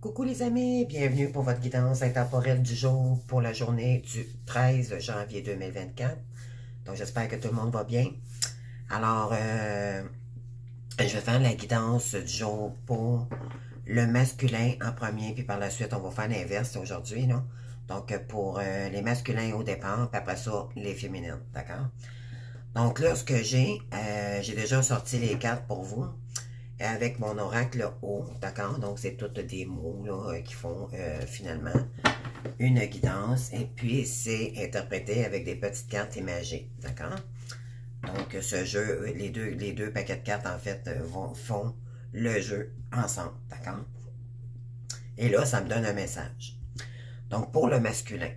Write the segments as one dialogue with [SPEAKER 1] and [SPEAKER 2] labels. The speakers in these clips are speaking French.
[SPEAKER 1] Coucou les amis, bienvenue pour votre guidance intemporelle du jour pour la journée du 13 janvier 2024. Donc j'espère que tout le monde va bien. Alors, je vais faire la guidance du jour pour le masculin en premier, puis par la suite on va faire l'inverse aujourd'hui, non? Donc pour les masculins au départ, puis après ça les féminines, d'accord? Donc là, ce que j'ai déjà sorti les cartes pour vous. Avec mon oracle haut, d'accord? Donc, c'est tous des mots là, qui font finalement une guidance. Et puis, c'est interprété avec des petites cartes imagées, d'accord? Donc, ce jeu, les deux paquets de cartes, en fait, font le jeu ensemble, d'accord? Et là, ça me donne un message. Donc, pour le masculin,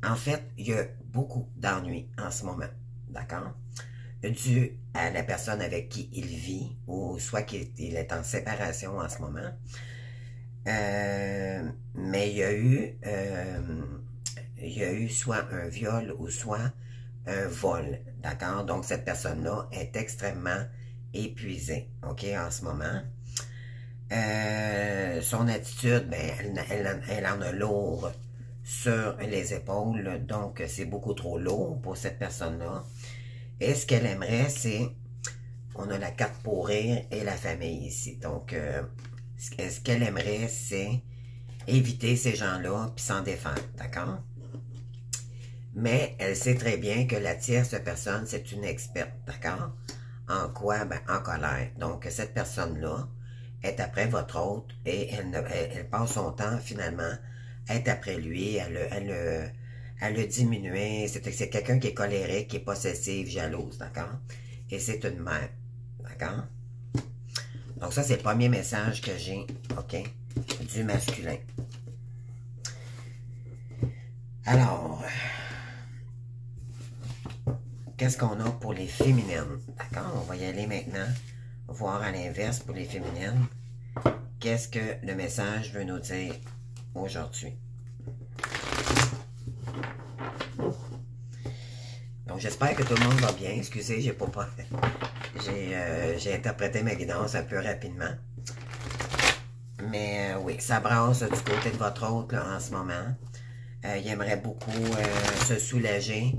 [SPEAKER 1] en fait, il y a beaucoup d'ennuis en ce moment, d'accord? Dû à la personne avec qui il vit, ou soit qu'il est en séparation en ce moment. Mais il y a eu soit un viol ou soit un vol, d'accord? Donc cette personne-là est extrêmement épuisée, ok, en ce moment. Son attitude, ben, elle en a lourd sur les épaules, donc c'est beaucoup trop lourd pour cette personne-là. Et ce qu'elle aimerait, c'est, on a la carte pour rire et la famille ici. Donc, ce qu'elle aimerait, c'est éviter ces gens-là puis s'en défendre, d'accord? Mais elle sait très bien que la tierce personne, c'est une experte, d'accord? En quoi? Ben, en colère. Donc, cette personne-là est après votre hôte et elle passe son temps, finalement, à être après lui, à le diminuer. C'est quelqu'un qui est colérique, qui est possessive, jalouse, d'accord? Et c'est une mère, d'accord? Donc ça, c'est le premier message que j'ai, ok? Du masculin. Alors, qu'est-ce qu'on a pour les féminines? D'accord? On va y aller maintenant, voir à l'inverse pour les féminines. Qu'est-ce que le message veut nous dire aujourd'hui? Donc, j'espère que tout le monde va bien. Excusez, j'ai interprété ma guidance un peu rapidement. Mais oui, ça brasse du côté de votre hôte là, en ce moment. Il aimerait beaucoup se soulager,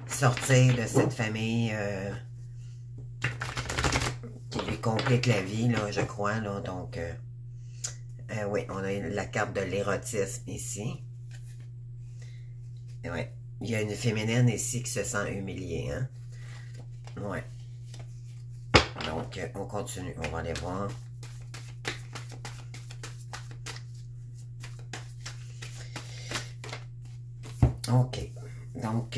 [SPEAKER 1] sortir de cette famille qui lui complique la vie, là, je crois. Là, donc, oui, on a la carte de l'érotisme ici. Ouais. Il y a une féminine ici qui se sent humiliée, hein? Ouais. Donc, on continue. On va aller voir. OK. Donc,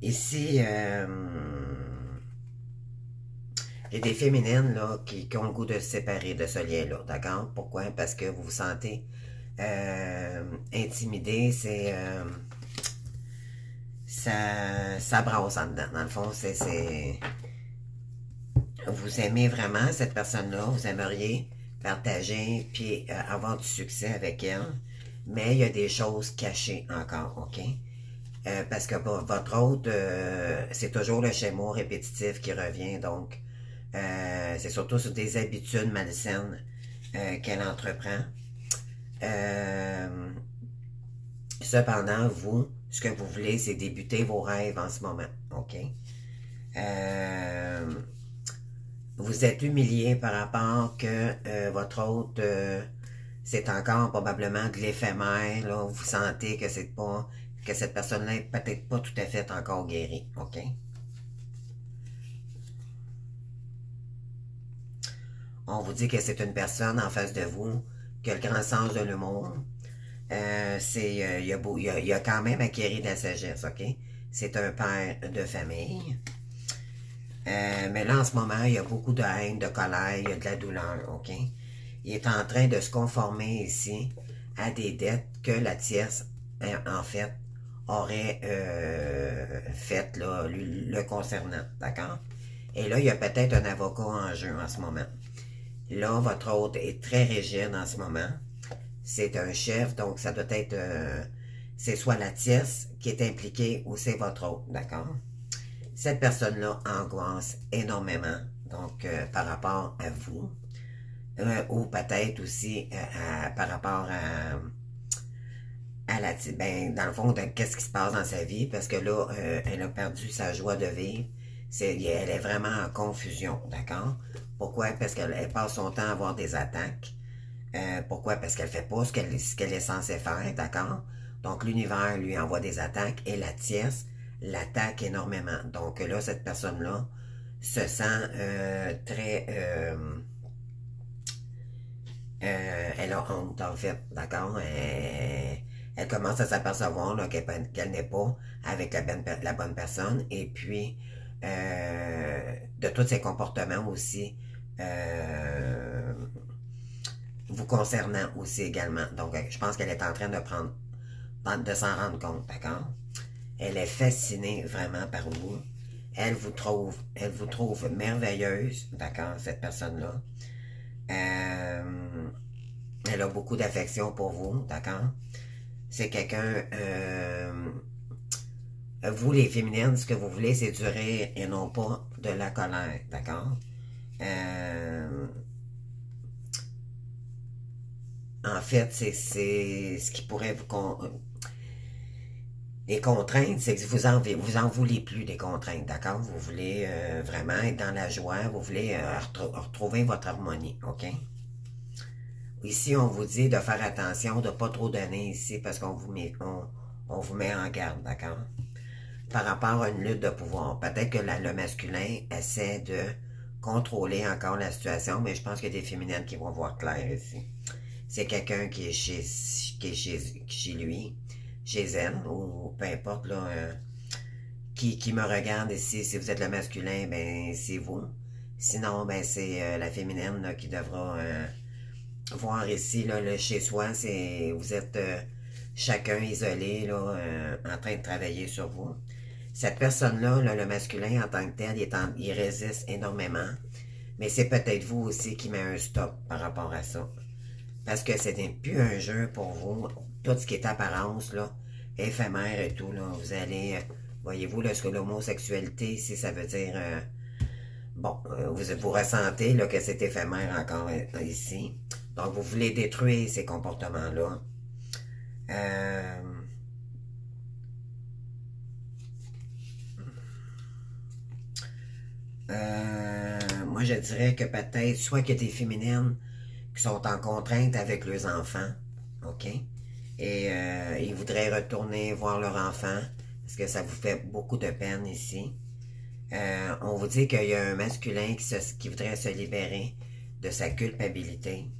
[SPEAKER 1] ici, il y a des féminines là, qui ont le goût de se séparer de ce lien-là, d'accord? Pourquoi? Parce que vous vous sentez intimidé, c'est... ça brasse en dedans. Dans le fond, vous aimez vraiment cette personne-là, vous aimeriez partager puis avoir du succès avec elle, mais il y a des choses cachées encore, ok? Parce que votre hôte, c'est toujours le schéma répétitif qui revient, donc c'est surtout sur des habitudes malsaines qu'elle entreprend. Cependant, vous, ce que vous voulez, c'est débuter vos rêves en ce moment, ok? Vous êtes humilié par rapport que votre hôte, c'est encore probablement de l'éphémère, là, vous sentez que c'est pas, que cette personne-là est peut-être pas tout à fait encore guérie, ok? On vous dit que c'est une personne en face de vous qui a le grand sens de l'humour. Il a quand même acquis de la sagesse, ok? C'est un père de famille. Mais là, en ce moment, il y a beaucoup de haine, de colère, il y a de la douleur, ok? Il est en train de se conformer ici à des dettes que la tierce, en fait, aurait faites là, le concernant, d'accord? Et là, il y a peut-être un avocat en jeu en ce moment. Là, votre hôte est très rigide en ce moment. C'est un chef, donc ça doit être... c'est soit la tierce qui est impliquée ou c'est votre hôte, d'accord? Cette personne-là angoisse énormément, Donc, par rapport à vous, ou peut-être aussi par rapport à la... Ben, dans le fond, qu'est-ce qui se passe dans sa vie, parce que là, elle a perdu sa joie de vivre. Elle est vraiment en confusion, d'accord? Pourquoi? Parce qu'elle passe son temps à avoir des attaques. Pourquoi? Parce qu'elle fait pas ce qu'elle est censée faire, d'accord? Donc, l'univers lui envoie des attaques et la tierce l'attaque énormément. Donc, là, cette personne-là se sent très... elle a honte, en fait, d'accord? Elle commence à s'apercevoir qu'elle n'est pas avec la bonne personne. Et puis, de tous ses comportements aussi, vous concernant aussi également. Donc, je pense qu'elle est en train de s'en rendre compte, d'accord? Elle est fascinée vraiment par vous. Elle vous trouve merveilleuse, d'accord, cette personne-là. Elle a beaucoup d'affection pour vous, d'accord? C'est quelqu'un... vous, les féminines, ce que vous voulez, c'est du rire et non pas de la colère, d'accord? En fait, c'est ce qui pourrait vous... Les contraintes, c'est que vous en voulez plus des contraintes, d'accord? Vous voulez vraiment être dans la joie, vous voulez retrouver votre harmonie, ok? Ici, on vous dit de faire attention, de ne pas trop donner ici, parce qu'on vous met en garde, d'accord? Par rapport à une lutte de pouvoir. Peut-être que le masculin essaie de contrôler encore la situation, mais je pense qu'il y a des féminines qui vont voir clair ici. C'est quelqu'un qui est chez lui, chez elle, ou peu importe, là, qui me regarde ici. Si vous êtes le masculin, ben c'est vous. Sinon, ben c'est la féminine là, qui devra voir ici, là, le chez-soi, vous êtes chacun isolé, là, en train de travailler sur vous. Cette personne-là, là, le masculin en tant que tel, il résiste énormément. Mais c'est peut-être vous aussi qui met un stop par rapport à ça. Parce que ce n'est plus un jeu pour vous. Tout ce qui est apparence, là, éphémère et tout, là, vous allez... voyez-vous, là, ce que l'homosexualité, si ça veut dire... bon, vous ressentez là, que c'est éphémère encore ici. Donc, vous voulez détruire ces comportements-là. Moi, je dirais que peut-être, soit qu'il y a des féminines qui sont en contrainte avec leurs enfants, ok? Et ils voudraient retourner voir leur enfant, parce que ça vous fait beaucoup de peine ici. On vous dit qu'il y a un masculin qui voudrait se libérer de sa culpabilité.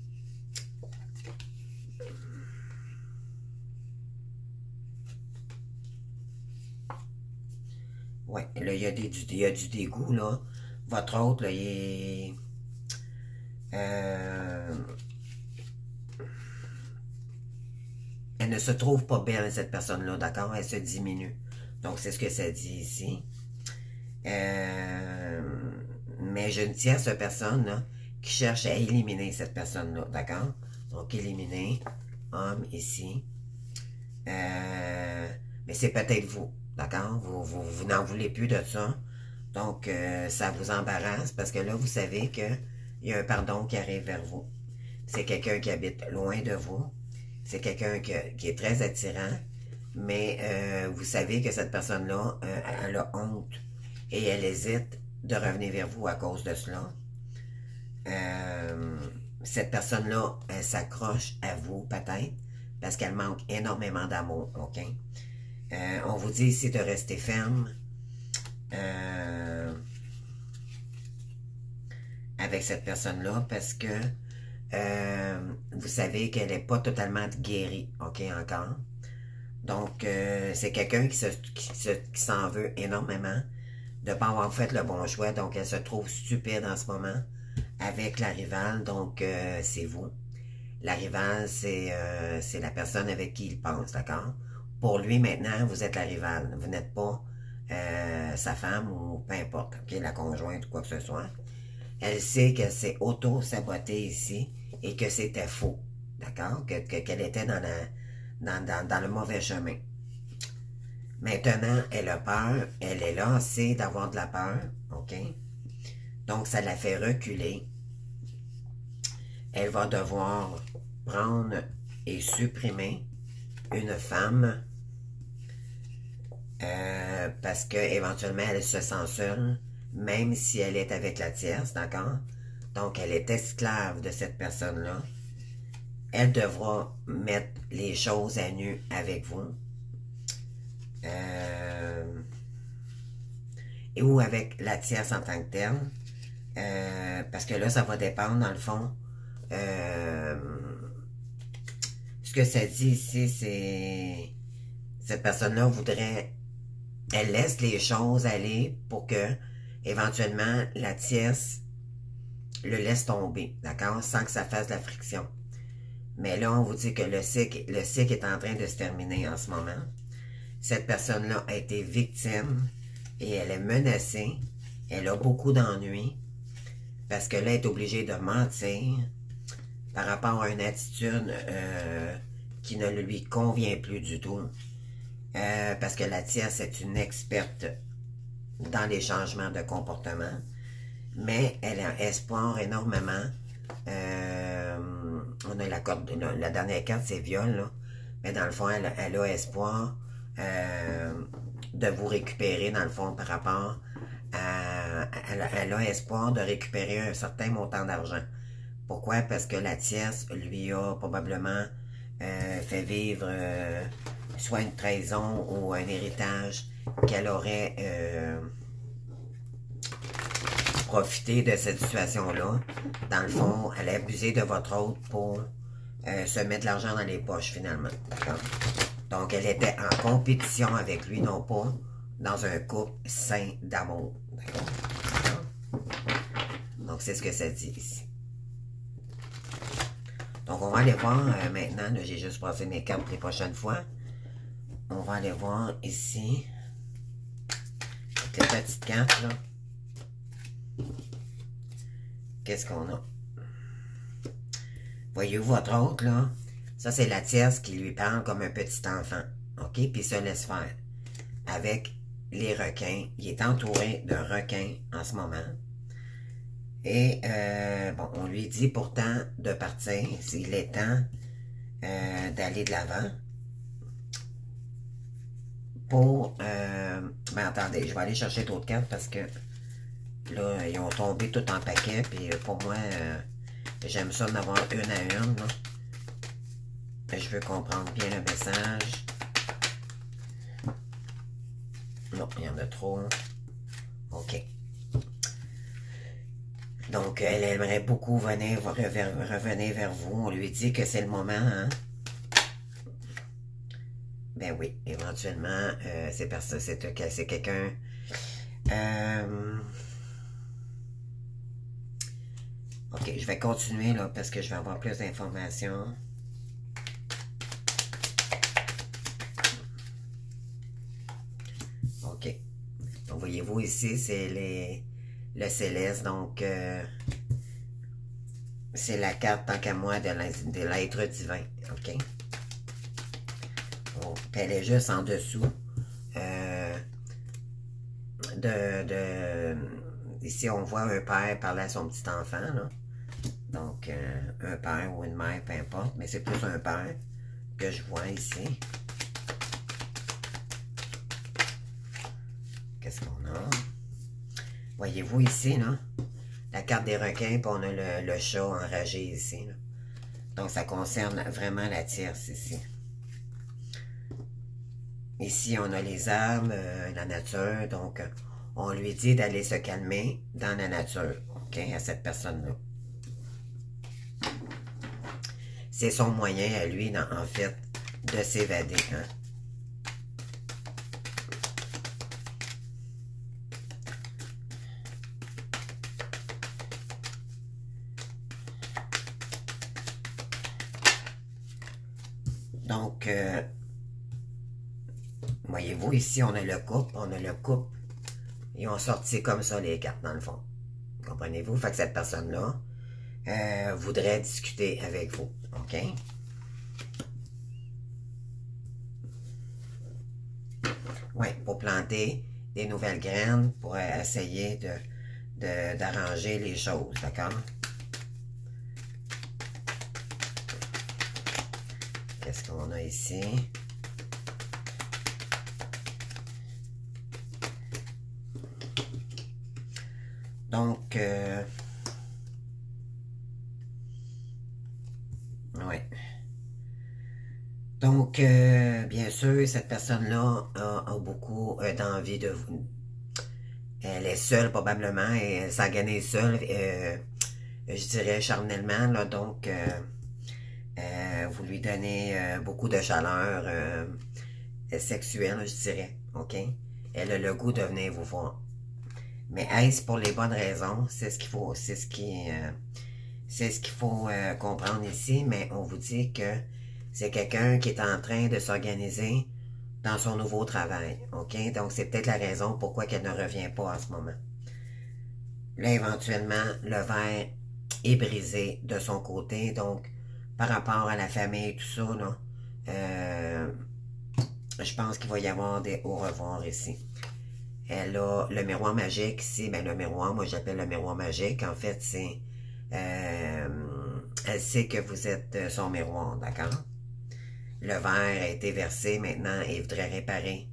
[SPEAKER 1] Ouais, là, il y a du dégoût, là. Votre autre, là, il est... elle ne se trouve pas belle, cette personne-là, d'accord? Elle se diminue. Donc, c'est ce que ça dit ici. Mais j'ai une tierce personne, là, qui cherche à éliminer cette personne-là, d'accord? Donc, éliminer, homme, ici. Mais c'est peut-être vous, d'accord? Vous n'en voulez plus de ça. Donc, ça vous embarrasse parce que là, vous savez qu'il y a un pardon qui arrive vers vous. C'est quelqu'un qui habite loin de vous. C'est quelqu'un qui est très attirant. Mais vous savez que cette personne-là, elle a honte et elle hésite de revenir vers vous à cause de cela. Cette personne-là, elle s'accroche à vous peut-être parce qu'elle manque énormément d'amour, ok? On vous dit ici de rester ferme avec cette personne-là parce que vous savez qu'elle n'est pas totalement guérie, ok, encore. Donc, c'est quelqu'un qui s'en veut énormément de ne pas avoir fait le bon choix. Donc, elle se trouve stupide en ce moment avec la rivale. Donc, c'est vous. La rivale, c'est la personne avec qui il pense, d'accord? Pour lui, maintenant, vous êtes la rivale. Vous n'êtes pas sa femme ou peu importe, ok, la conjointe ou quoi que ce soit. Elle sait qu'elle s'est auto-sabotée ici et que c'était faux, d'accord? Qu'elle était dans le mauvais chemin. Maintenant, elle a peur, elle est lassée d'avoir de la peur, ok? Donc, ça la fait reculer. Elle va devoir prendre et supprimer une femme parce que éventuellement elle se sent seule, même si elle est avec la tierce, d'accord? Donc, elle est esclave de cette personne-là. Elle devra mettre les choses à nu avec vous. Ou avec la tierce en tant que telle. Parce que là, ça va dépendre, dans le fond. Ce que ça dit ici, c'est... Cette personne-là voudrait... Elle laisse les choses aller pour que, éventuellement, la tierce le laisse tomber, d'accord? Sans que ça fasse de la friction. Mais là, on vous dit que le cycle est en train de se terminer en ce moment. Cette personne-là a été victime et elle est menacée. Elle a beaucoup d'ennuis parce que là, elle est obligée de mentir par rapport à une attitude qui ne lui convient plus du tout. Parce que la tierce est une experte dans les changements de comportement. Mais elle a espoir énormément. On a la dernière carte, c'est viol, là. Mais dans le fond, elle a espoir de vous récupérer, dans le fond, par rapport à... Elle a espoir de récupérer un certain montant d'argent. Pourquoi? Parce que la tierce lui a probablement fait vivre soit une trahison ou un héritage qu'elle aurait profité de cette situation-là. Dans le fond, elle a abusé de votre autre pour se mettre de l'argent dans les poches, finalement. D'accord? Donc, elle était en compétition avec lui, non pas dans un couple sain d'amour. D'accord? Donc, c'est ce que ça dit ici. Donc, on va aller voir maintenant. J'ai juste passé mes cartes les prochaines fois. On va aller voir ici. Avec les petites cartes, là. Qu'est-ce qu'on a? Voyez-vous votre autre, là? Ça, c'est la tierce qui lui parle comme un petit enfant. OK? Puis il se laisse faire. Avec les requins. Il est entouré de requins en ce moment. Et, bon, on lui dit pourtant de partir. Il est temps d'aller de l'avant. Pour... ben, attendez, je vais aller chercher d'autres cartes parce que là, ils ont tombé tout en paquet. Puis pour moi, j'aime ça d'en avoir une à une. Là. Je veux comprendre bien le message. Non, il y en a trop. OK. Donc, elle aimerait beaucoup revenir vers vous. On lui dit que c'est le moment, hein? Ben oui, éventuellement, c'est quelqu'un... OK, je vais continuer, là, parce que je vais avoir plus d'informations. OK. Donc, voyez-vous, ici, c'est le céleste. Donc, c'est la carte, tant qu'à moi, de l'être divin. OK? Donc, elle est juste en dessous ici, on voit un père parler à son petit enfant, là. Donc, un père ou une mère, peu importe, mais c'est plus un père que je vois ici. Qu'est-ce qu'on a? Voyez-vous ici, là? La carte des requins, puis on a le chat enragé ici, là. Donc, ça concerne vraiment la tierce ici. Ici, on a les arbres, la nature, donc on lui dit d'aller se calmer dans la nature, OK, à cette personne-là. C'est son moyen à lui, en fait, de s'évader, hein. Donc, voyez-vous, ici, on a le couple, Ils ont sorti comme ça les cartes, dans le fond. Comprenez-vous? Fait que cette personne-là voudrait discuter avec vous. OK? Oui, pour planter des nouvelles graines, pour essayer d'arranger les choses, d'accord? Qu'est-ce qu'on a ici? Donc, ouais. Donc, bien sûr, cette personne-là a beaucoup d'envie de vous. Elle est seule, probablement, et elle s'organise seule, je dirais charnellement, là, donc, vous lui donnez beaucoup de chaleur sexuelle, je dirais, ok? Elle a le goût de venir vous voir. Mais est-ce pour les bonnes raisons? C'est ce qu'il faut, c'est ce qu'il faut comprendre ici, mais on vous dit que c'est quelqu'un qui est en train de s'organiser dans son nouveau travail, ok? Donc, c'est peut-être la raison pourquoi qu'elle ne revient pas en ce moment. Là, éventuellement, le verre est brisé de son côté, donc, par rapport à la famille et tout ça, là, je pense qu'il va y avoir des au revoir ici. Elle a le miroir magique ici, ben le miroir, moi j'appelle le miroir magique, en fait, c'est, elle sait que vous êtes son miroir, d'accord? Le verre a été versé maintenant et il voudrait réparer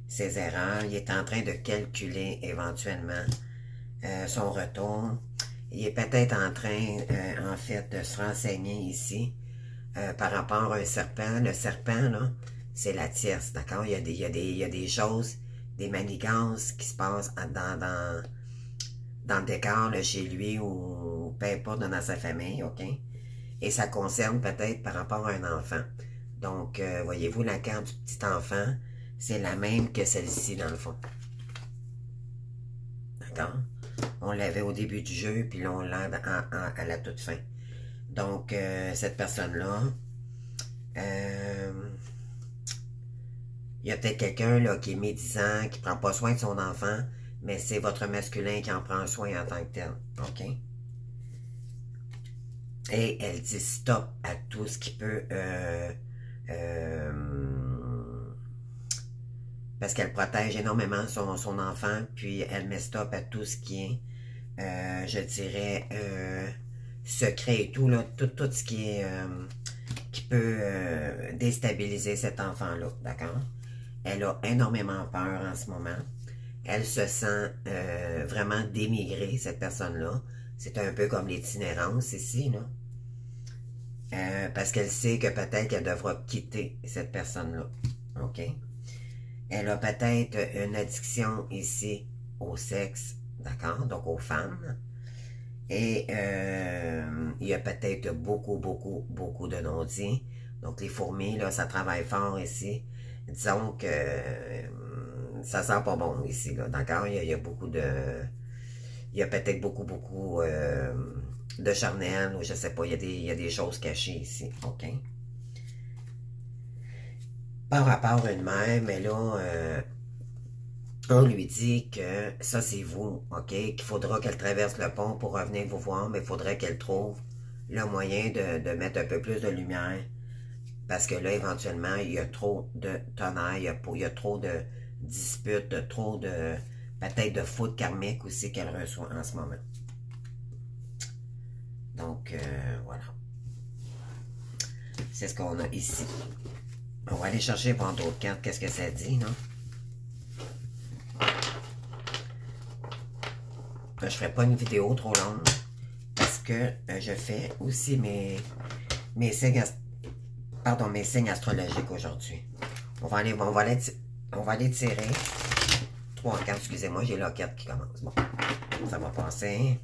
[SPEAKER 1] ses erreurs. Il est en train de calculer éventuellement son retour. Il est peut-être en train, en fait, de se renseigner ici par rapport à un serpent. Le serpent, là, c'est la tierce, d'accord? Il y a des choses, des manigances qui se passent dans le décor, là, chez lui ou peu importe dans sa famille, ok? Et ça concerne peut-être par rapport à un enfant. Donc, voyez-vous, la carte du petit enfant, c'est la même que celle-ci, dans le fond. D'accord? On l'avait au début du jeu, puis là, on l'a à la toute fin. Donc, cette personne-là, il y a peut-être quelqu'un là qui est médisant, qui prend pas soin de son enfant, mais c'est votre masculin qui en prend soin en tant que tel. OK? Et elle dit stop à tout ce qui peut... parce qu'elle protège énormément son enfant, puis elle met stop à tout ce qui est, je dirais, secret et tout, là, tout ce qui est, qui peut déstabiliser cet enfant-là, d'accord? Elle a énormément peur en ce moment. Elle se sent vraiment démigrée, cette personne-là. C'est un peu comme l'itinérance ici, là. Parce qu'elle sait que peut-être qu'elle devra quitter cette personne-là. OK? Elle a peut-être une addiction ici au sexe, d'accord? Donc aux femmes. Et il y a peut-être beaucoup de non-dits. Donc les fourmis, là, ça travaille fort ici. Disons que ça sent pas bon ici, là, d'accord? Il y a beaucoup de... Il y a peut-être beaucoup de charnel, ou je sais pas, il y a des choses cachées ici, ok? Par rapport à une mère, mais là, on lui dit que ça c'est vous, ok? Qu'il faudra qu'elle traverse le pont pour revenir vous voir, mais il faudrait qu'elle trouve le moyen de mettre un peu plus de lumière. Parce que là, éventuellement, il y a trop de tonnerre, il y a trop de disputes, trop de... peut-être de fautes karmiques aussi qu'elle reçoit en ce moment. Donc, voilà. C'est ce qu'on a ici. On va aller chercher voir d'autres cartes. Qu'est-ce que ça dit, non? Je ne ferai pas une vidéo trop longue parce que je fais aussi mes signes, mes signes astrologiques aujourd'hui. On va aller tirer 3 cartes. Excusez-moi, j'ai la carte qui commence. Bon, ça va passer.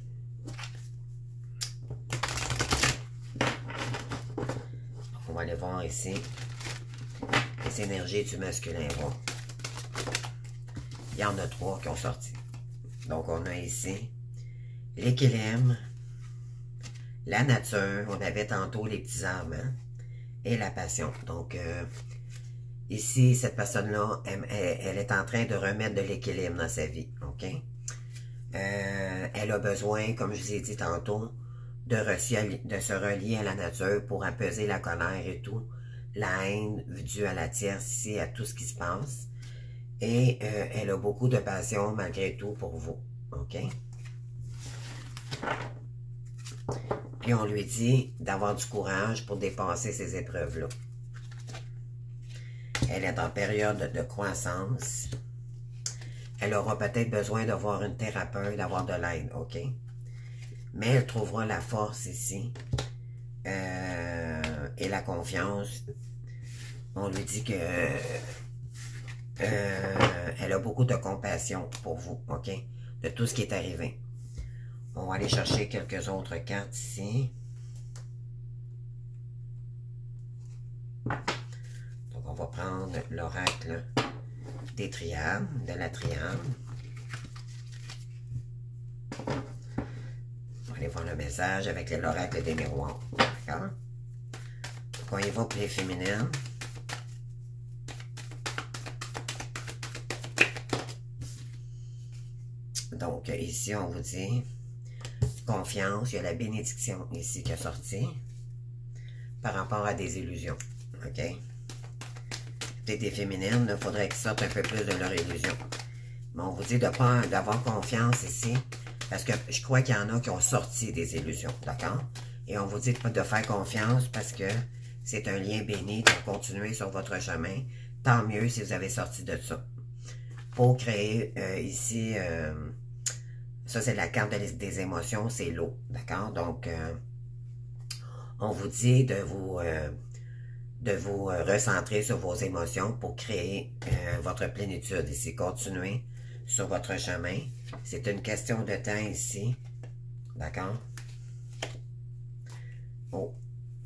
[SPEAKER 1] On va aller voir ici les énergies du masculin. Bon. Il y en a 3 qui ont sorti. Donc, on a ici l'équilibre, la nature, on avait tantôt les petits arbres, hein, et la passion. Donc, ici, cette personne-là, elle est en train de remettre de l'équilibre dans sa vie, ok? Elle a besoin, comme je vous ai dit tantôt, de se relier à la nature pour apaiser la colère et tout, la haine due à la tierce ici, à tout ce qui se passe. Et elle a beaucoup de passion malgré tout pour vous, ok? Puis on lui dit d'avoir du courage pour dépasser ces épreuves-là. Elle est en période de croissance. Elle aura peut-être besoin de voir une thérapeute, d'avoir de l'aide, OK? Mais elle trouvera la force ici et la confiance. On lui dit que elle a beaucoup de compassion pour vous, OK? De tout ce qui est arrivé. On va aller chercher quelques autres cartes ici. Donc, on va prendre l'oracle des triades, de la triade. On va aller voir le message avec l'oracle des miroirs. D'accord? Donc, on y va pour les féminines. Donc, ici, on vous dit confiance. Il y a la bénédiction ici qui est sortie par rapport à des illusions. OK? Peut-être des féminines, il faudrait qu'ils sortent un peu plus de leur illusion. Mais on vous dit d'avoir confiance ici, parce que je crois qu'il y en a qui ont sorti des illusions, d'accord? Et on vous dit de faire confiance parce que c'est un lien béni pour continuer sur votre chemin. Tant mieux si vous avez sorti de ça. Pour créer ici, ça c'est la carte des émotions, c'est l'eau, d'accord? Donc, on vous dit de vous recentrer sur vos émotions pour créer votre plénitude ici. Continuez sur votre chemin. C'est une question de temps ici. D'accord? Oh,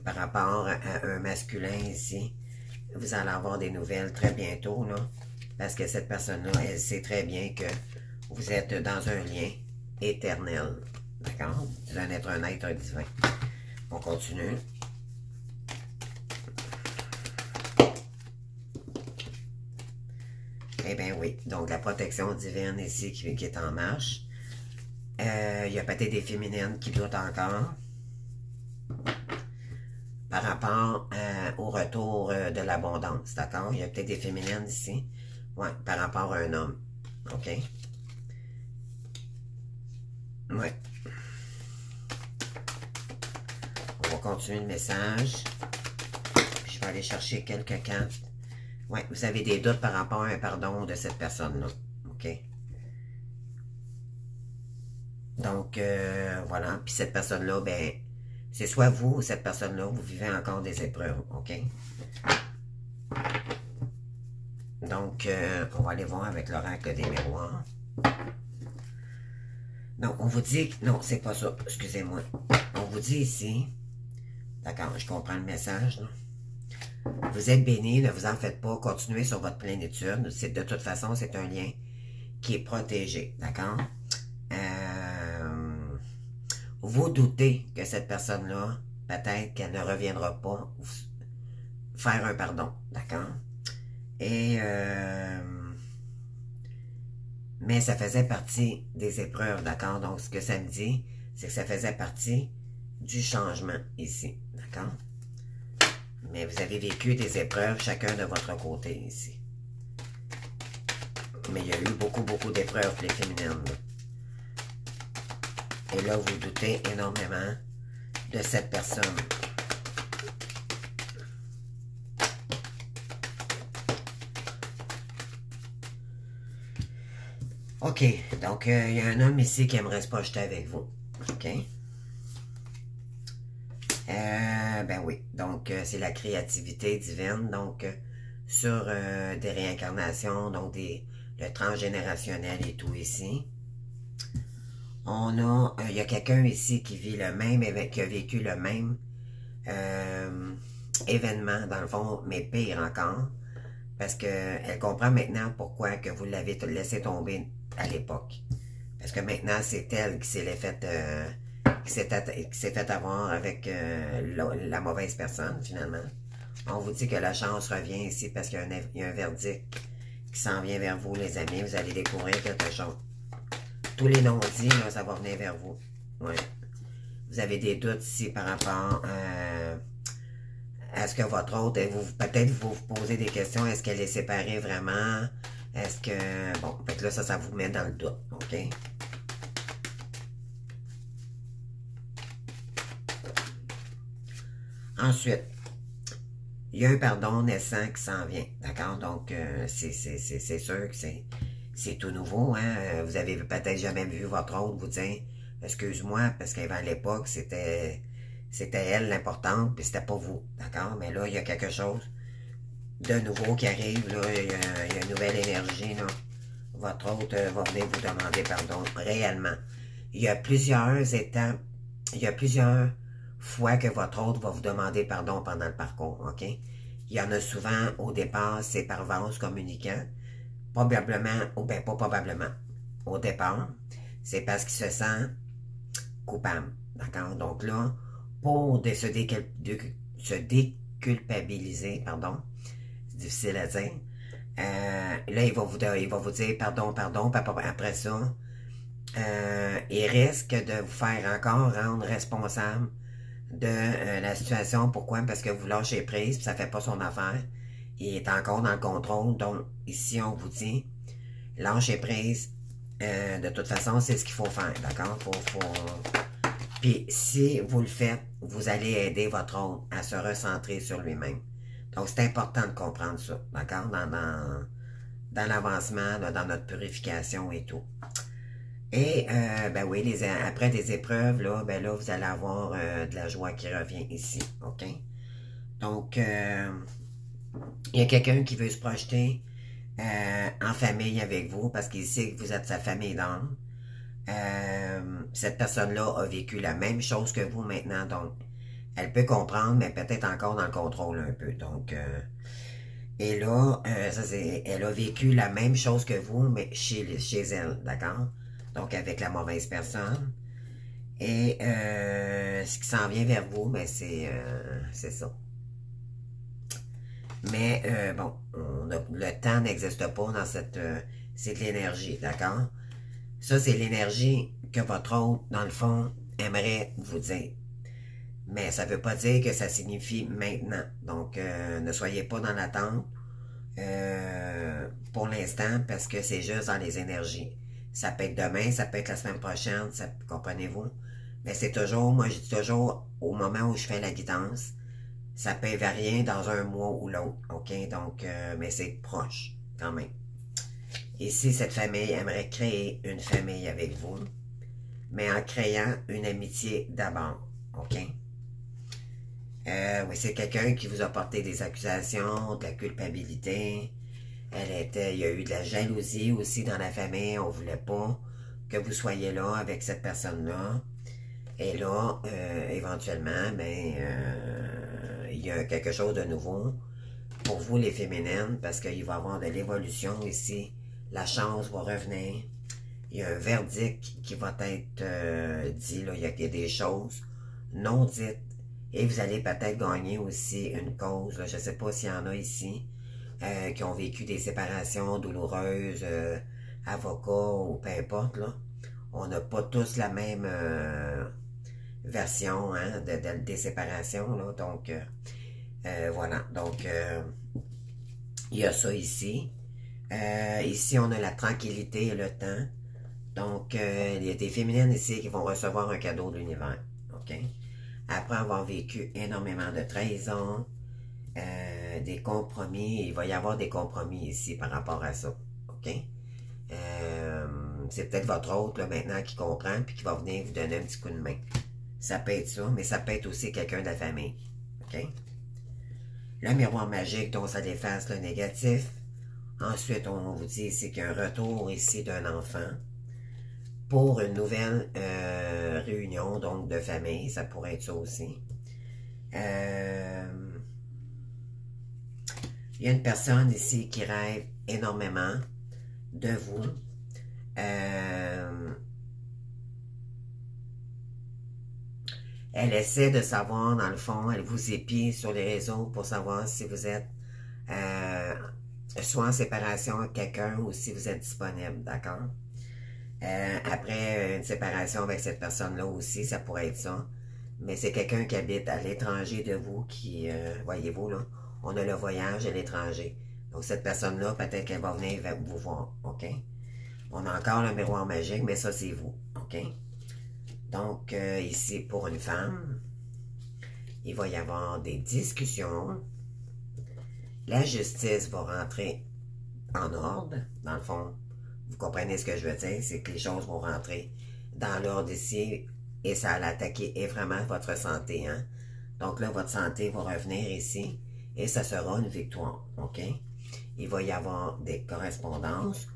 [SPEAKER 1] par rapport à un masculin ici, vous allez avoir des nouvelles très bientôt, là, parce que cette personne-là, elle sait très bien que vous êtes dans un lien éternel. D'accord? Vous allez être un être divin. On continue. Eh bien oui, donc la protection divine ici qui est en marche. Il y a peut-être des féminines qui doutent encore par rapport au retour de l'abondance, d'accord? Il y a peut-être des féminines ici, ouais, par rapport à un homme, ok? Ouais. On va continuer le message. Puis je vais aller chercher quelques cartes. Oui, vous avez des doutes par rapport à un pardon de cette personne-là. OK? Donc, voilà. Puis cette personne-là, ben, c'est soit vous ou cette personne-là, vous vivez encore des épreuves. OK? Donc, on va aller voir avec l'oracle des miroirs. Non, on vous dit... Non, c'est pas ça. Excusez-moi. On vous dit ici... D'accord, je comprends le message, là. Vous êtes bénis, ne vous en faites pas, continuez sur votre plénitude. De toute façon, c'est un lien qui est protégé, d'accord? Vous doutez que cette personne-là, peut-être qu'elle ne reviendra pas faire un pardon, d'accord? Et, mais ça faisait partie des épreuves, d'accord? Donc, ce que ça me dit, c'est que ça faisait partie du changement ici, d'accord? Mais vous avez vécu des épreuves chacun de votre côté ici. Mais il y a eu beaucoup d'épreuves pour les féminines. Et là, vous doutez énormément de cette personne. OK, donc il y a un homme ici qui aimerait se projeter avec vous. OK? Ben oui, donc c'est la créativité divine, donc sur des réincarnations, donc le transgénérationnel et tout ici. On a, il y a quelqu'un ici qui vit le même, qui a vécu le même événement, dans le fond, mais pire encore, parce qu'elle comprend maintenant pourquoi que vous l'avez laissé tomber à l'époque. Parce que maintenant, c'est elle qui s'est fait... qui s'est fait avoir avec la mauvaise personne, finalement. On vous dit que la chance revient ici parce qu'il y a un verdict qui s'en vient vers vous, les amis. Vous allez découvrir quelque chose. Tous les non-dits, ça va venir vers vous. Ouais. Vous avez des doutes ici par rapport à ce que votre autre... Peut-être vous vous posez des questions. Est-ce qu'elle est séparée vraiment? Est-ce que... Bon, peut-être là, ça vous met dans le doute. OK? Ensuite, il y a un pardon naissant qui s'en vient, d'accord? Donc, c'est sûr que c'est tout nouveau, hein? Vous avez peut-être jamais vu votre autre vous dire, excuse-moi, parce qu'à l'époque, c'était elle l'importante, puis c'était pas vous, d'accord? Mais là, il y a quelque chose de nouveau qui arrive, là, il y a une nouvelle énergie, là. Votre hôte va venir vous demander pardon, réellement. Il y a plusieurs étapes, il y a plusieurs fois que votre hôte va vous demander pardon pendant le parcours, OK? Il y en a souvent, au départ, c'est par vase communicant, probablement, ou bien pas probablement, au départ, c'est parce qu'il se sent coupable, d'accord? Donc là, pour se déculpabiliser, pardon, c'est difficile à dire, là, il va vous dire pardon, pardon, puis après ça, il risque de vous faire encore rendre responsable de la situation. Pourquoi? Parce que vous lâchez prise, puis ça fait pas son affaire. Il est encore dans le contrôle. Donc, ici, on vous dit, lâchez prise. De toute façon, c'est ce qu'il faut faire, d'accord? Puis, si vous le faites, vous allez aider votre hôte à se recentrer sur lui-même. Donc, c'est important de comprendre ça, d'accord? Dans l'avancement, dans notre purification et tout. Et, ben oui, après des épreuves, là, ben là, vous allez avoir de la joie qui revient ici, OK? Donc, il y a quelqu'un qui veut se projeter en famille avec vous parce qu'il sait que vous êtes sa famille d'âme. Cette personne-là a vécu la même chose que vous maintenant, donc elle peut comprendre, mais peut-être encore dans le contrôle un peu. Donc, et là, elle a vécu la même chose que vous, mais chez elle, d'accord? Donc, avec la mauvaise personne. Et ce qui s'en vient vers vous, ben, c'est ça. Mais, bon, le temps n'existe pas dans c'est de l'énergie, d'accord? Ça, c'est l'énergie que votre hôte, dans le fond, aimerait vous dire. Mais ça ne veut pas dire que ça signifie maintenant. Donc, ne soyez pas dans l'attente pour l'instant parce que c'est juste dans les énergies. Ça peut être demain, ça peut être la semaine prochaine, comprenez-vous? Mais c'est toujours, moi je dis toujours, au moment où je fais la guidance, ça peut varier dans un mois ou l'autre, ok? Donc, mais c'est proche quand même. Ici, cette famille aimerait créer une famille avec vous, mais en créant une amitié d'abord, ok? Oui, c'est quelqu'un qui vous a porté des accusations, de la culpabilité. Il y a eu de la jalousie aussi dans la famille. On ne voulait pas que vous soyez là avec cette personne-là. Et là, éventuellement, ben, il y a quelque chose de nouveau pour vous, les féminines, parce qu'il va y avoir de l'évolution ici. La chance va revenir. Il y a un verdict qui va être dit. Là. Il y a des choses non dites. Et vous allez peut-être gagner aussi une cause. Là. Je ne sais pas s'il y en a ici qui ont vécu des séparations douloureuses, avocats ou peu importe. Là. On n'a pas tous la même version hein, des séparations. Là. Donc, voilà. Donc, il y a ça ici. Ici, on a la tranquillité et le temps. Donc, il y a des féminines ici qui vont recevoir un cadeau de l'univers. OK? Après avoir vécu énormément de trahison, des compromis, il va y avoir des compromis ici par rapport à ça. OK? C'est peut-être votre hôte là, maintenant qui comprend puis qui va venir vous donner un petit coup de main. Ça peut être ça, mais ça peut être aussi quelqu'un de la famille. OK? Le miroir magique, donc ça efface le négatif. Ensuite, on vous dit ici qu'il y a un retour ici d'un enfant pour une nouvelle réunion donc de famille, ça pourrait être ça aussi. Il y a une personne ici qui rêve énormément de vous. Elle essaie de savoir, dans le fond, elle vous épie sur les réseaux pour savoir si vous êtes soit en séparation avec quelqu'un ou si vous êtes disponible, d'accord? Après une séparation avec cette personne-là aussi, ça pourrait être ça. Mais c'est quelqu'un qui habite à l'étranger de vous qui, voyez-vous, là, on a le voyage à l'étranger. Donc cette personne-là, peut-être qu'elle va venir vous voir, OK? On a encore le miroir magique, mais ça, c'est vous, OK? Donc, ici, pour une femme, il va y avoir des discussions. La justice va rentrer en ordre. Dans le fond, vous comprenez ce que je veux dire, c'est que les choses vont rentrer dans l'ordre ici et ça allait attaquer vraiment votre santé. Hein? Donc là, votre santé va revenir ici et ça sera une victoire. OK? Il va y avoir des correspondances,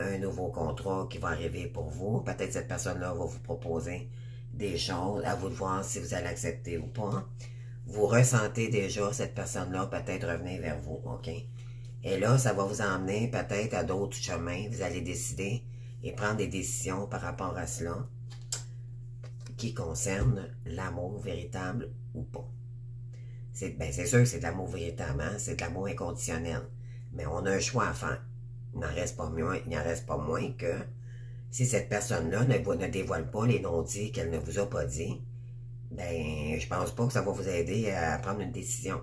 [SPEAKER 1] un nouveau contrat qui va arriver pour vous. Peut-être cette personne-là va vous proposer des choses, à vous de voir si vous allez accepter ou pas. Vous ressentez déjà cette personne-là peut-être revenir vers vous, OK? Et là, ça va vous emmener peut-être à d'autres chemins. Vous allez décider et prendre des décisions par rapport à cela qui concernent l'amour véritable ou pas. C'est sûr que c'est de l'amour véritable, hein? C'est de l'amour inconditionnel. Mais on a un choix à faire. Il n'en reste pas moins que si cette personne-là ne dévoile pas les non-dits qu'elle ne vous a pas dit, ben, je pense pas que ça va vous aider à prendre une décision.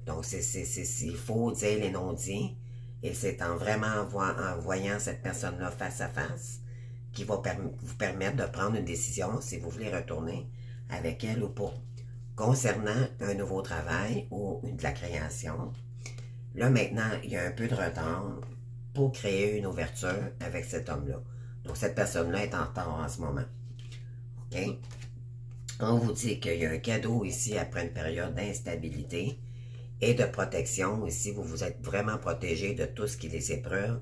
[SPEAKER 1] Donc, il faut dire les non-dits, et c'est en voyant cette personne-là face à face qui va vous permettre de prendre une décision si vous voulez retourner avec elle ou pas. Concernant un nouveau travail ou de la création, là maintenant, il y a un peu de retard pour créer une ouverture avec cet homme-là. Donc, cette personne-là est en retard en ce moment. OK? On vous dit qu'il y a un cadeau ici après une période d'instabilité et de protection. Ici, vous vous êtes vraiment protégé de tout ce qui est des épreuves,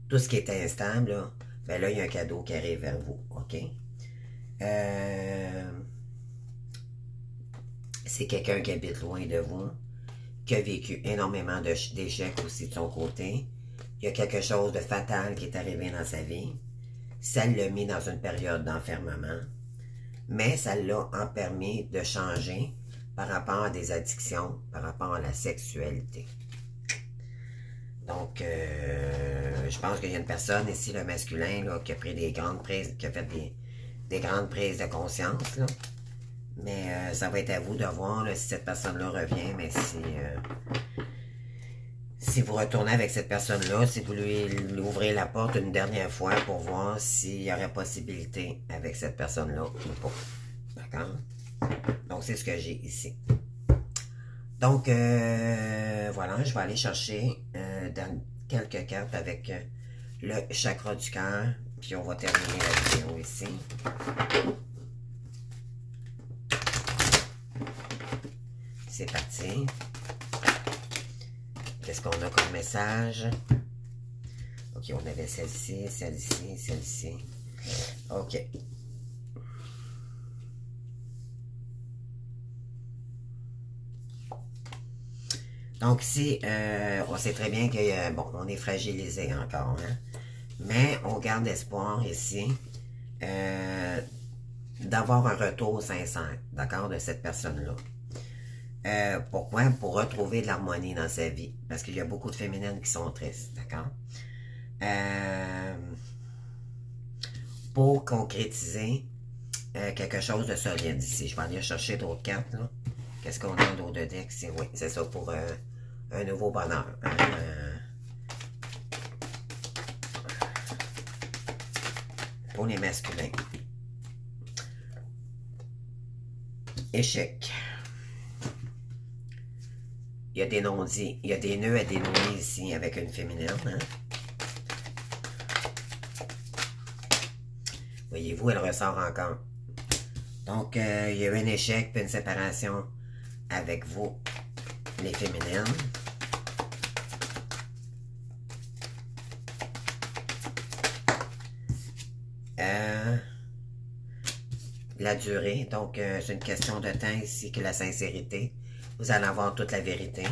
[SPEAKER 1] tout ce qui est instable. Là, ben là, il y a un cadeau qui arrive vers vous. OK? C'est quelqu'un qui habite loin de vous, qui a vécu énormément d'échecs aussi de son côté. Il y a quelque chose de fatal qui est arrivé dans sa vie. Ça l'a mis dans une période d'enfermement. Mais ça l'a permis de changer par rapport à des addictions, par rapport à la sexualité. Donc, je pense qu'il y a une personne ici, le masculin, là, qui a pris des grandes prises, qui a fait des grandes prises de conscience, là. Mais ça va être à vous de voir là, si cette personne-là revient, mais si vous retournez avec cette personne-là, si vous lui ouvrez la porte une dernière fois pour voir s'il y aurait possibilité avec cette personne-là ou pas. D'accord? Donc, c'est ce que j'ai ici. Donc, voilà, je vais aller chercher dans quelques cartes avec le chakra du cœur, puis on va terminer la vidéo ici. C'est parti. Qu'est-ce qu'on a comme message? Ok, on avait celle-ci, celle-ci, celle-ci. Ok. Donc ici, on sait très bien que, bon, on est fragilisé encore, hein? Mais on garde espoir ici d'avoir un retour sincère, d'accord, de cette personne-là. Pourquoi? Pour retrouver de l'harmonie dans sa vie. Parce qu'il y a beaucoup de féminines qui sont tristes, d'accord? Pour concrétiser quelque chose de solide ici. Je vais aller chercher d'autres cartes, là. Qu'est-ce qu'on a d'autres decks ici? Oui, c'est ça, pour un nouveau bonheur. Pour les masculins. Échec. Il y a des non-dits. Il y a des nœuds à dénouer ici avec une féminine. Hein? Voyez-vous, elle ressort encore. Donc, il y a eu un échec puis une séparation avec vous, les féminines. La durée, donc c'est une question de temps ici que la sincérité. Vous allez avoir toute la vérité.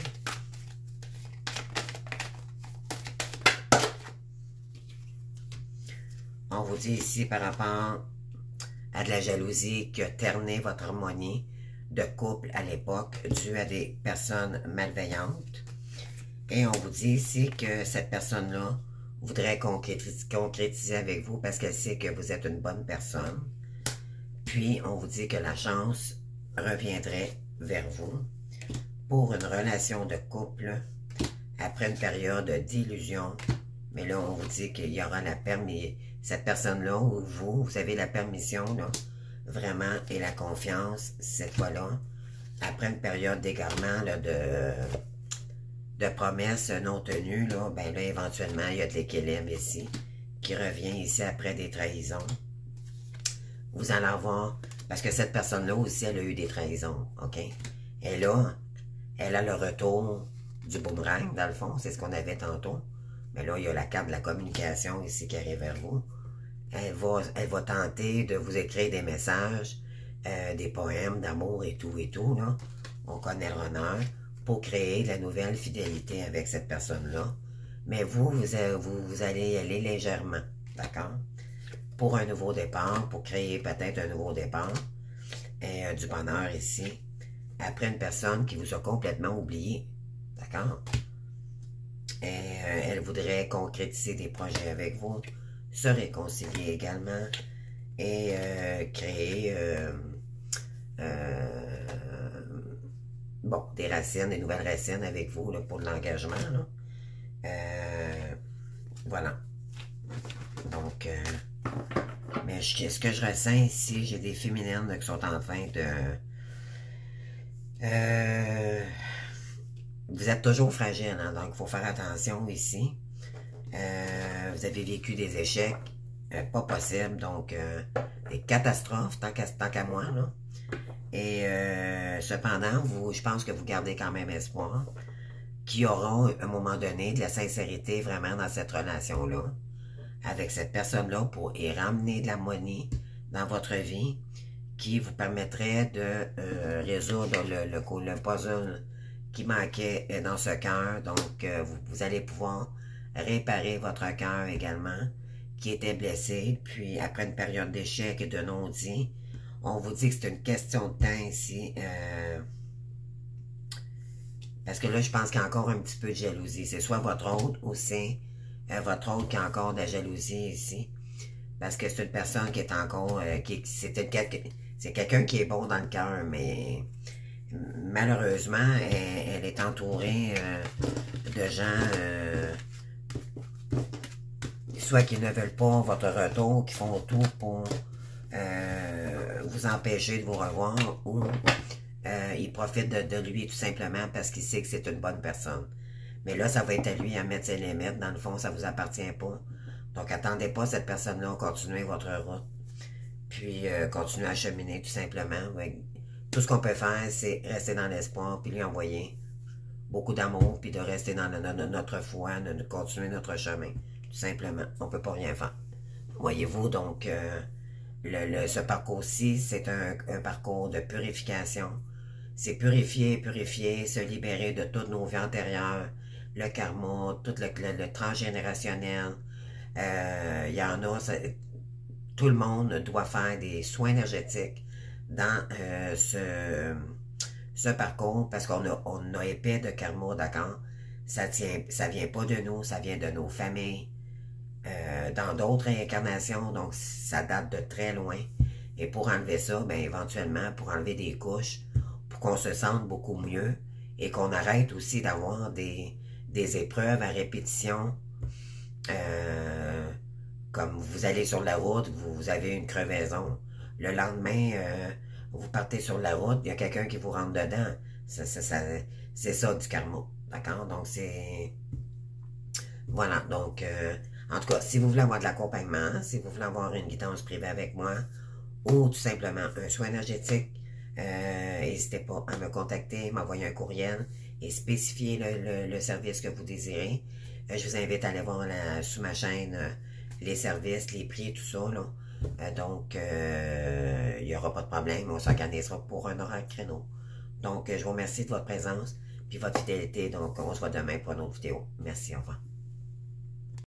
[SPEAKER 1] On vous dit ici par rapport à de la jalousie qui a terné votre harmonie de couple à l'époque dû à des personnes malveillantes. Et on vous dit ici que cette personne-là voudrait concrétiser avec vous parce qu'elle sait que vous êtes une bonne personne. Puis, on vous dit que la chance reviendrait vers vous pour une relation de couple après une période d'illusion. Mais là, on vous dit qu'il y aura la permission. Cette personne-là, ou vous avez la permission, là, vraiment, et la confiance, cette fois-là, après une période d'égarement de promesses non tenues, là, ben là, éventuellement, il y a de l'équilibre ici, qui revient ici après des trahisons. Vous allez avoir, parce que cette personne-là aussi, elle a eu des trahisons, OK? Et là, elle a le retour du boomerang, dans le fond, c'est ce qu'on avait tantôt. Mais là, il y a la carte de la communication ici qui arrive vers vous. Elle va tenter de vous écrire des messages, des poèmes d'amour et tout, là. On connaît le honneur pour créer de la nouvelle fidélité avec cette personne-là. Mais vous allez y aller légèrement, d'accord? Pour un nouveau départ, pour créer peut-être un nouveau départ, et du bonheur ici, après une personne qui vous a complètement oublié, d'accord? Et elle voudrait concrétiser des projets avec vous, se réconcilier également, et créer bon, des racines, des nouvelles racines avec vous là, pour l'engagement. Voilà. Donc, mais ce que je ressens ici, j'ai des féminines là, qui sont en train de... vous êtes toujours fragile, hein, donc il faut faire attention ici. Vous avez vécu des échecs, pas possible, donc des catastrophes, tant qu'à moi, là. Et cependant, je pense que vous gardez quand même espoir qu'il y aura, à un moment donné, de la sincérité vraiment dans cette relation-là, avec cette personne-là, pour y ramener de l'harmonie dans votre vie, qui vous permettrait de résoudre le puzzle qui manquait dans ce cœur. Donc, vous allez pouvoir réparer votre cœur également, qui était blessé. Puis, après une période d'échec et de non-dit, on vous dit que c'est une question de temps ici. Parce que là, je pense qu'il y a encore un petit peu de jalousie. C'est soit votre autre ou c'est votre autre qui a encore de la jalousie ici. Parce que c'est une personne qui est encore... c'est quelqu'un qui est bon dans le cœur, mais malheureusement, elle est entourée de gens... soit qui ne veulent pas votre retour, qui font tout pour vous empêcher de vous revoir, ou il profite de lui tout simplement parce qu'il sait que c'est une bonne personne. Mais là, ça va être à lui à mettre ses limites. Dans le fond, ça ne vous appartient pas. Donc, attendez pas cette personne-là, continuez votre route. Puis, continuez à cheminer tout simplement. Tout ce qu'on peut faire, c'est rester dans l'espoir, puis lui envoyer beaucoup d'amour, puis de rester dans notre foi, de continuer notre chemin. Tout simplement. On ne peut pas rien faire. Voyez-vous, donc, ce parcours-ci, c'est un parcours de purification. C'est purifier, se libérer de toutes nos vies antérieures, le karma, tout le transgénérationnel. Il y en a, tout le monde doit faire des soins énergétiques dans ce parcours parce qu'on a épais de karma, d'accord? Ça vient pas de nous, ça vient de nos familles. Dans d'autres réincarnations, donc ça date de très loin. Et pour enlever ça, ben éventuellement, pour enlever des couches, pour qu'on se sente beaucoup mieux et qu'on arrête aussi d'avoir des épreuves à répétition. Comme vous allez sur la route, vous avez une crevaison. Le lendemain, vous partez sur la route, il y a quelqu'un qui vous rentre dedans. C'est ça du karma. D'accord? Donc c'est... Voilà, donc... en tout cas, si vous voulez avoir de l'accompagnement, si vous voulez avoir une guidance privée avec moi, ou tout simplement un soin énergétique, n'hésitez pas à me contacter, m'envoyer un courriel et spécifier le service que vous désirez. Je vous invite à aller voir sous ma chaîne les services, les prix, tout ça. Là. Donc, il n'y aura pas de problème, on s'organisera pour un horaire créneau. Donc, je vous remercie de votre présence puis votre fidélité. Donc, on se voit demain pour une autre vidéo. Merci, au revoir.